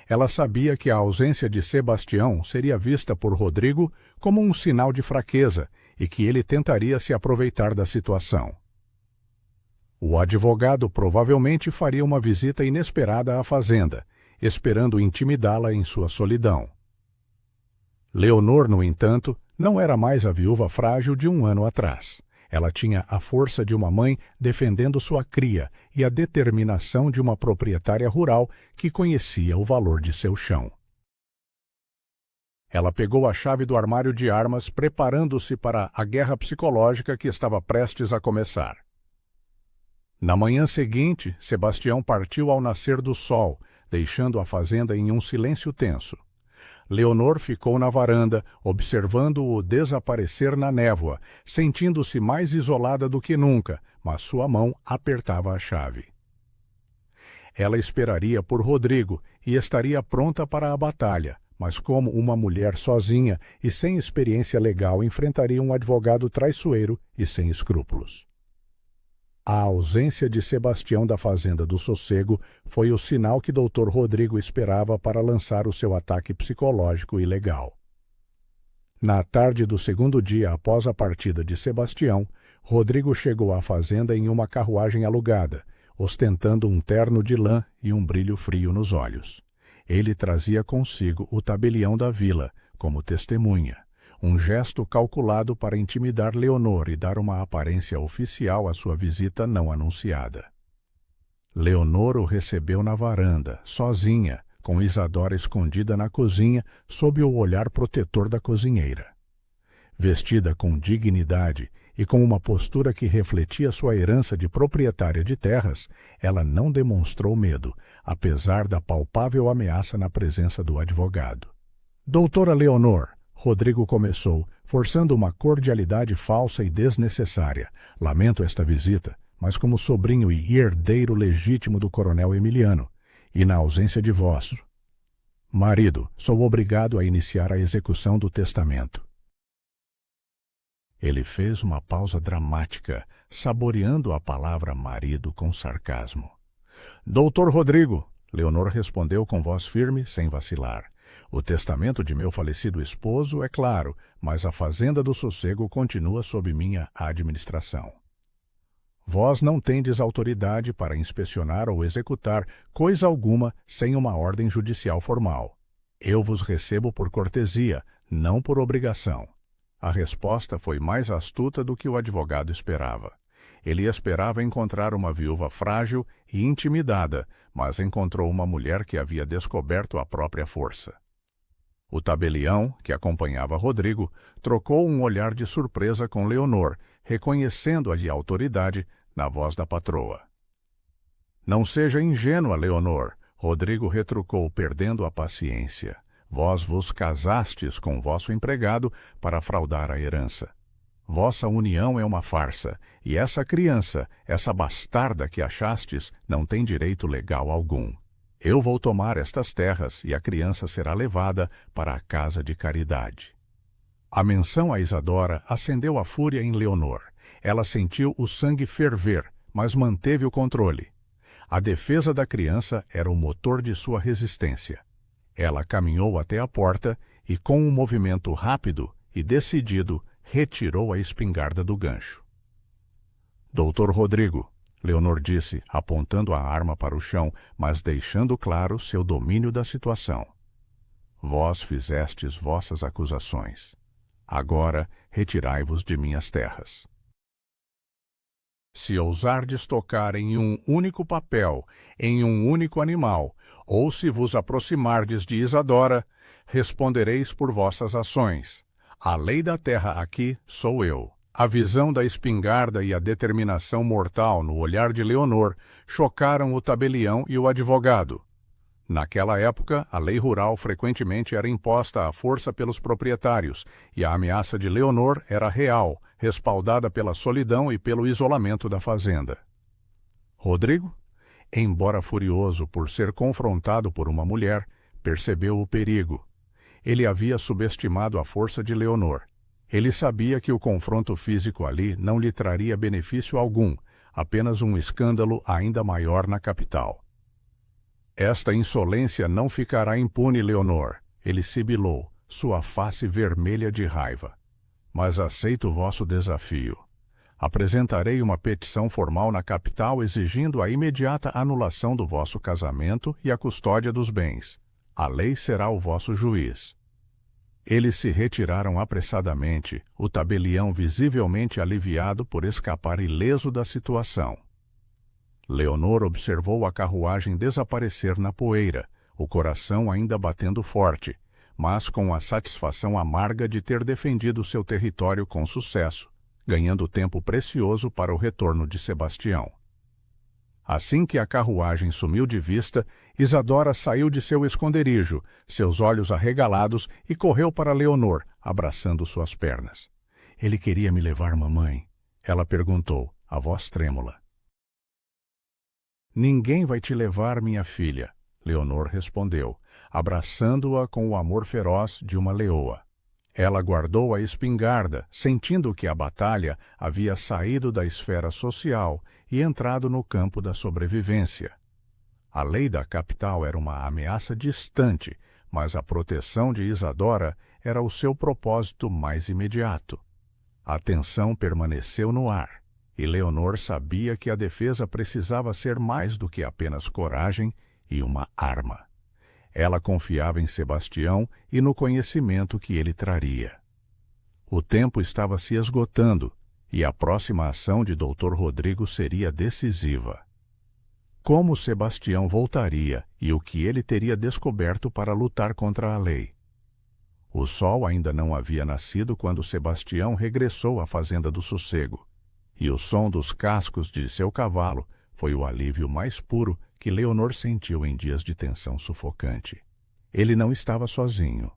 Ela sabia que a ausência de Sebastião seria vista por Rodrigo como um sinal de fraqueza e que ele tentaria se aproveitar da situação. O advogado provavelmente faria uma visita inesperada à fazenda, esperando intimidá-la em sua solidão. Leonor, no entanto, não era mais a viúva frágil de um ano atrás. Ela tinha a força de uma mãe defendendo sua cria e a determinação de uma proprietária rural que conhecia o valor de seu chão. Ela pegou a chave do armário de armas, preparando-se para a guerra psicológica que estava prestes a começar. Na manhã seguinte, Sebastião partiu ao nascer do sol, deixando a fazenda em um silêncio tenso. Leonor ficou na varanda, observando-o desaparecer na névoa, sentindo-se mais isolada do que nunca, mas sua mão apertava a chave. Ela esperaria por Rodrigo e estaria pronta para a batalha, mas como uma mulher sozinha e sem experiência legal enfrentaria um advogado traiçoeiro e sem escrúpulos. A ausência de Sebastião da Fazenda do Sossego foi o sinal que Dr. Rodrigo esperava para lançar o seu ataque psicológico e legal. Na tarde do segundo dia após a partida de Sebastião, Rodrigo chegou à fazenda em uma carruagem alugada, ostentando um terno de lã e um brilho frio nos olhos. Ele trazia consigo o tabelião da vila, como testemunha. Um gesto calculado para intimidar Leonor e dar uma aparência oficial à sua visita não anunciada. Leonor o recebeu na varanda, sozinha, com Isadora escondida na cozinha, sob o olhar protetor da cozinheira. Vestida com dignidade e com uma postura que refletia sua herança de proprietária de terras, ela não demonstrou medo, apesar da palpável ameaça na presença do advogado. Doutora Leonor, Rodrigo começou, forçando uma cordialidade falsa e desnecessária. Lamento esta visita, mas como sobrinho e herdeiro legítimo do coronel Emiliano, e na ausência de vosso marido, sou obrigado a iniciar a execução do testamento. Ele fez uma pausa dramática, saboreando a palavra marido com sarcasmo. Doutor Rodrigo, Leonor respondeu com voz firme, sem vacilar. O testamento de meu falecido esposo é claro, mas a Fazenda do Sossego continua sob minha administração. Vós não tendes autoridade para inspecionar ou executar coisa alguma sem uma ordem judicial formal. Eu vos recebo por cortesia, não por obrigação. A resposta foi mais astuta do que o advogado esperava. Ele esperava encontrar uma viúva frágil e intimidada, mas encontrou uma mulher que havia descoberto a própria força. O tabelião, que acompanhava Rodrigo, trocou um olhar de surpresa com Leonor, reconhecendo-a de autoridade na voz da patroa. Não seja ingênua, Leonor, Rodrigo retrucou, perdendo a paciência. Vós vos casastes com vosso empregado para fraudar a herança. Vossa união é uma farsa, e essa criança, essa bastarda que achastes, não tem direito legal algum. Eu vou tomar estas terras e a criança será levada para a casa de caridade. A menção a Isadora acendeu a fúria em Leonor. Ela sentiu o sangue ferver, mas manteve o controle. A defesa da criança era o motor de sua resistência. Ela caminhou até a porta e, com um movimento rápido e decidido, retirou a espingarda do gancho. Doutor Rodrigo, Leonor disse, apontando a arma para o chão, mas deixando claro seu domínio da situação. Vós fizestes vossas acusações. Agora retirai-vos de minhas terras. Se ousardes tocar em um único papel, em um único animal, ou se vos aproximardes de Isadora, respondereis por vossas ações. A lei da terra aqui sou eu. A visão da espingarda e a determinação mortal no olhar de Leonor chocaram o tabelião e o advogado. Naquela época, a lei rural frequentemente era imposta à força pelos proprietários, e a ameaça de Leonor era real, respaldada pela solidão e pelo isolamento da fazenda. Rodrigo? Embora furioso por ser confrontado por uma mulher, percebeu o perigo. Ele havia subestimado a força de Leonor. Ele sabia que o confronto físico ali não lhe traria benefício algum, apenas um escândalo ainda maior na capital. Esta insolência não ficará impune, Leonor, ele sibilou, sua face vermelha de raiva. Mas aceito o vosso desafio. Apresentarei uma petição formal na capital exigindo a imediata anulação do vosso casamento e a custódia dos bens. A lei será o vosso juiz. Eles se retiraram apressadamente, o tabelião visivelmente aliviado por escapar ileso da situação. Leonor observou a carruagem desaparecer na poeira, o coração ainda batendo forte, mas com a satisfação amarga de ter defendido seu território com sucesso, ganhando tempo precioso para o retorno de Sebastião. Assim que a carruagem sumiu de vista, Isadora saiu de seu esconderijo, seus olhos arregalados, e correu para Leonor, abraçando suas pernas. Ele queria me levar, mamãe? Ela perguntou, a voz trêmula. Ninguém vai te levar, minha filha, Leonor respondeu, abraçando-a com o amor feroz de uma leoa. Ela guardou a espingarda, sentindo que a batalha havia saído da esfera social e entrado no campo da sobrevivência. A lei da capital era uma ameaça distante, mas a proteção de Isadora era o seu propósito mais imediato. A tensão permaneceu no ar, e Leonor sabia que a defesa precisava ser mais do que apenas coragem e uma arma. Ela confiava em Sebastião e no conhecimento que ele traria. O tempo estava se esgotando, e a próxima ação de Dr. Rodrigo seria decisiva. Como Sebastião voltaria e o que ele teria descoberto para lutar contra a lei? O sol ainda não havia nascido quando Sebastião regressou à Fazenda do Sossego, e o som dos cascos de seu cavalo foi o alívio mais puro que Leonor sentiu em dias de tensão sufocante. Ele não estava sozinho.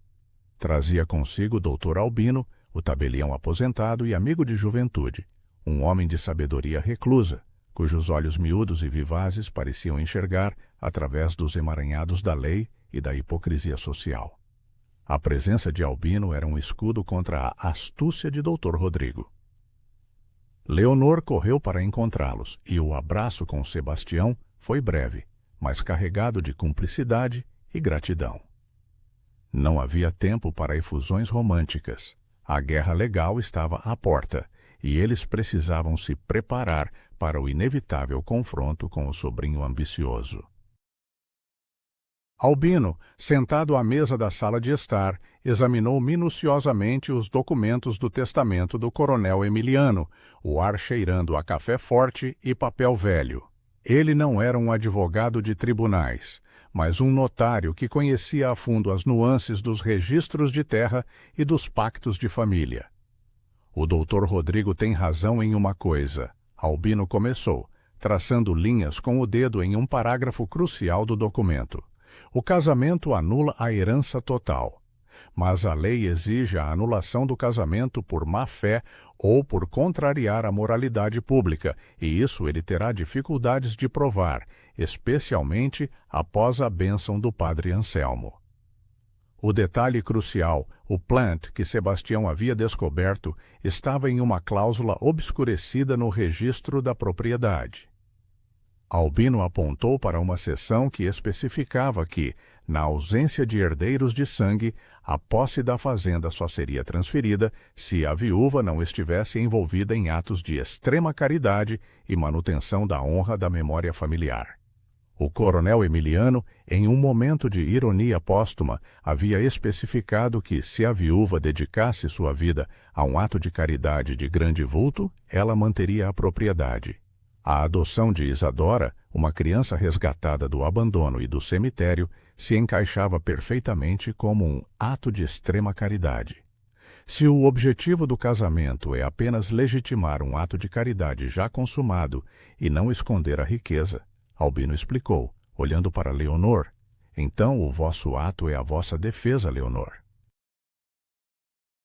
Trazia consigo o Dr. Albino, o tabelião aposentado e amigo de juventude, um homem de sabedoria reclusa, cujos olhos miúdos e vivazes pareciam enxergar através dos emaranhados da lei e da hipocrisia social. A presença de Albino era um escudo contra a astúcia de Dr. Rodrigo. Leonor correu para encontrá-los, e o abraço com Sebastião foi breve, mas carregado de cumplicidade e gratidão. Não havia tempo para efusões românticas. A guerra legal estava à porta, e eles precisavam se preparar para o inevitável confronto com o sobrinho ambicioso. Albino, sentado à mesa da sala de estar, examinou minuciosamente os documentos do testamento do coronel Emiliano, o ar cheirando a café forte e papel velho. Ele não era um advogado de tribunais, mas um notário que conhecia a fundo as nuances dos registros de terra e dos pactos de família. O Dr. Rodrigo tem razão em uma coisa, Albino começou, traçando linhas com o dedo em um parágrafo crucial do documento. O casamento anula a herança total, mas a lei exige a anulação do casamento por má-fé ou por contrariar a moralidade pública, e isso ele terá dificuldades de provar, especialmente após a bênção do padre Anselmo. O detalhe crucial, o plant que Sebastião havia descoberto, estava em uma cláusula obscurecida no registro da propriedade. Albino apontou para uma seção que especificava que, na ausência de herdeiros de sangue, a posse da fazenda só seria transferida se a viúva não estivesse envolvida em atos de extrema caridade e manutenção da honra da memória familiar. O coronel Emiliano, em um momento de ironia póstuma, havia especificado que, se a viúva dedicasse sua vida a um ato de caridade de grande vulto, ela manteria a propriedade. A adoção de Isadora, uma criança resgatada do abandono e do cemitério, se encaixava perfeitamente como um ato de extrema caridade. Se o objetivo do casamento é apenas legitimar um ato de caridade já consumado e não esconder a riqueza, Albino explicou, olhando para Leonor, então o vosso ato é a vossa defesa, Leonor.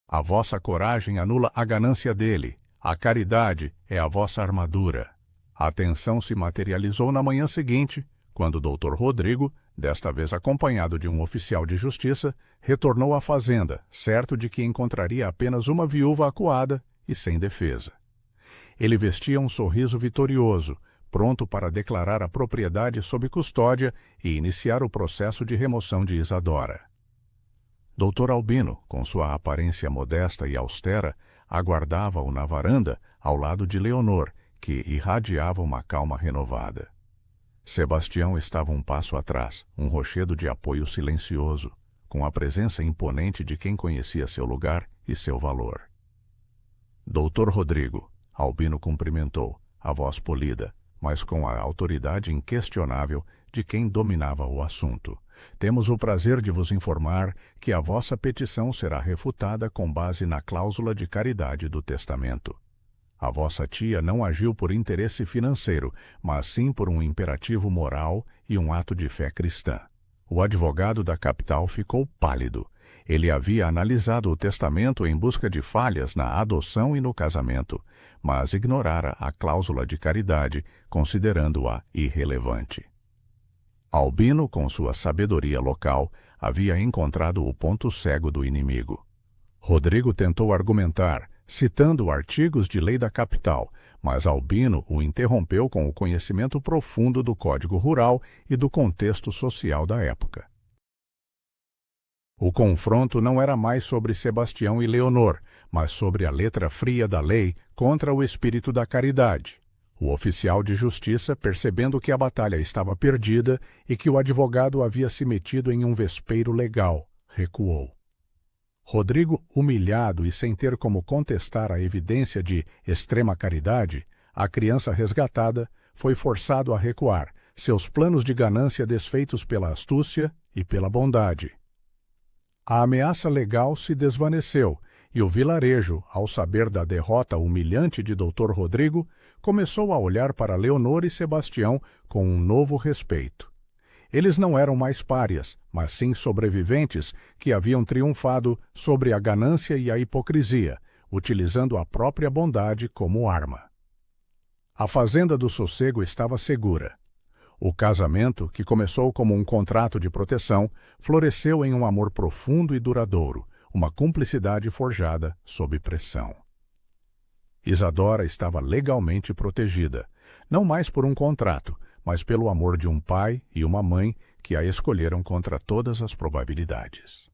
A vossa coragem anula a ganância dele, a caridade é a vossa armadura. A tensão se materializou na manhã seguinte, quando o Dr. Rodrigo, desta vez acompanhado de um oficial de justiça, retornou à fazenda, certo de que encontraria apenas uma viúva acuada e sem defesa. Ele vestia um sorriso vitorioso, pronto para declarar a propriedade sob custódia e iniciar o processo de remoção de Isadora. Dr. Albino, com sua aparência modesta e austera, aguardava-o na varanda, ao lado de Leonor, que irradiava uma calma renovada. Sebastião estava um passo atrás, um rochedo de apoio silencioso, com a presença imponente de quem conhecia seu lugar e seu valor. Dr. Rodrigo, Albino cumprimentou, a voz polida, mas com a autoridade inquestionável de quem dominava o assunto. Temos o prazer de vos informar que a vossa petição será refutada com base na cláusula de caridade do testamento. A vossa tia não agiu por interesse financeiro, mas sim por um imperativo moral e um ato de fé cristã. O advogado da capital ficou pálido. Ele havia analisado o testamento em busca de falhas na adoção e no casamento, mas ignorara a cláusula de caridade, considerando-a irrelevante. Albino, com sua sabedoria local, havia encontrado o ponto cego do inimigo. Rodrigo tentou argumentar, citando artigos de lei da capital, mas Albino o interrompeu com o conhecimento profundo do Código Rural e do contexto social da época. O confronto não era mais sobre Sebastião e Leonor, mas sobre a letra fria da lei contra o espírito da caridade. O oficial de justiça, percebendo que a batalha estava perdida e que o advogado havia se metido em um vespeiro legal, recuou. Rodrigo, humilhado e sem ter como contestar a evidência de extrema caridade, a criança resgatada, foi forçado a recuar, seus planos de ganância desfeitos pela astúcia e pela bondade. A ameaça legal se desvaneceu e o vilarejo, ao saber da derrota humilhante de Dr. Rodrigo, começou a olhar para Leonor e Sebastião com um novo respeito. Eles não eram mais párias, mas sim sobreviventes que haviam triunfado sobre a ganância e a hipocrisia, utilizando a própria bondade como arma. A fazenda do sossego estava segura. O casamento, que começou como um contrato de proteção, floresceu em um amor profundo e duradouro, uma cumplicidade forjada sob pressão. Isadora estava legalmente protegida, não mais por um contrato, mas pelo amor de um pai e uma mãe que a escolheram contra todas as probabilidades.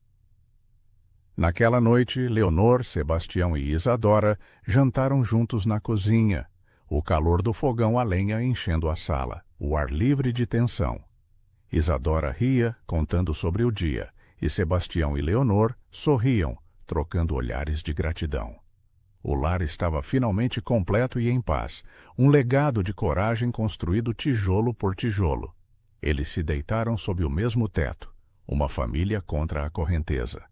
Naquela noite, Leonor, Sebastião e Isadora jantaram juntos na cozinha, o calor do fogão a lenha enchendo a sala, o ar livre de tensão. Isadora ria, contando sobre o dia, e Sebastião e Leonor sorriam, trocando olhares de gratidão. O lar estava finalmente completo e em paz, um legado de coragem construído tijolo por tijolo. Eles se deitaram sob o mesmo teto, uma família contra a correnteza.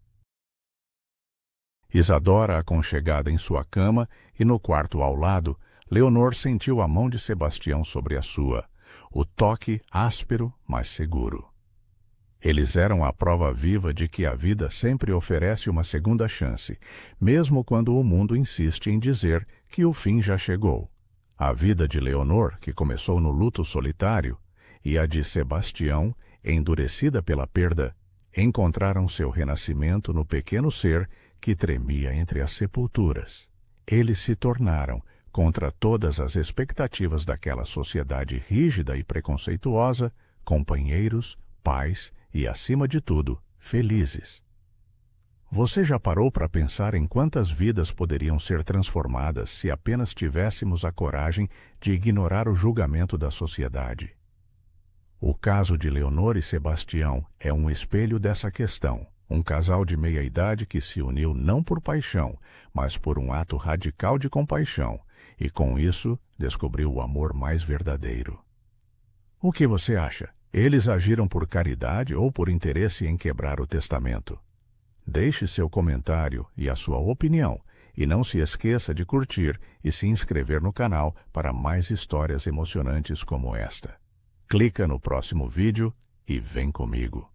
Isadora aconchegada em sua cama e no quarto ao lado, Leonor sentiu a mão de Sebastião sobre a sua, o toque áspero, mas seguro. Eles eram a prova viva de que a vida sempre oferece uma segunda chance, mesmo quando o mundo insiste em dizer que o fim já chegou. A vida de Leonor, que começou no luto solitário, e a de Sebastião, endurecida pela perda, encontraram seu renascimento no pequeno ser que tremia entre as sepulturas. Eles se tornaram, contra todas as expectativas daquela sociedade rígida e preconceituosa, companheiros, pais e, acima de tudo, felizes. Você já parou para pensar em quantas vidas poderiam ser transformadas se apenas tivéssemos a coragem de ignorar o julgamento da sociedade? O caso de Leonor e Sebastião é um espelho dessa questão. Um casal de meia-idade que se uniu não por paixão, mas por um ato radical de compaixão, e com isso descobriu o amor mais verdadeiro. O que você acha? Eles agiram por caridade ou por interesse em quebrar o testamento? Deixe seu comentário e a sua opinião, e não se esqueça de curtir e se inscrever no canal para mais histórias emocionantes como esta. Clica no próximo vídeo e vem comigo.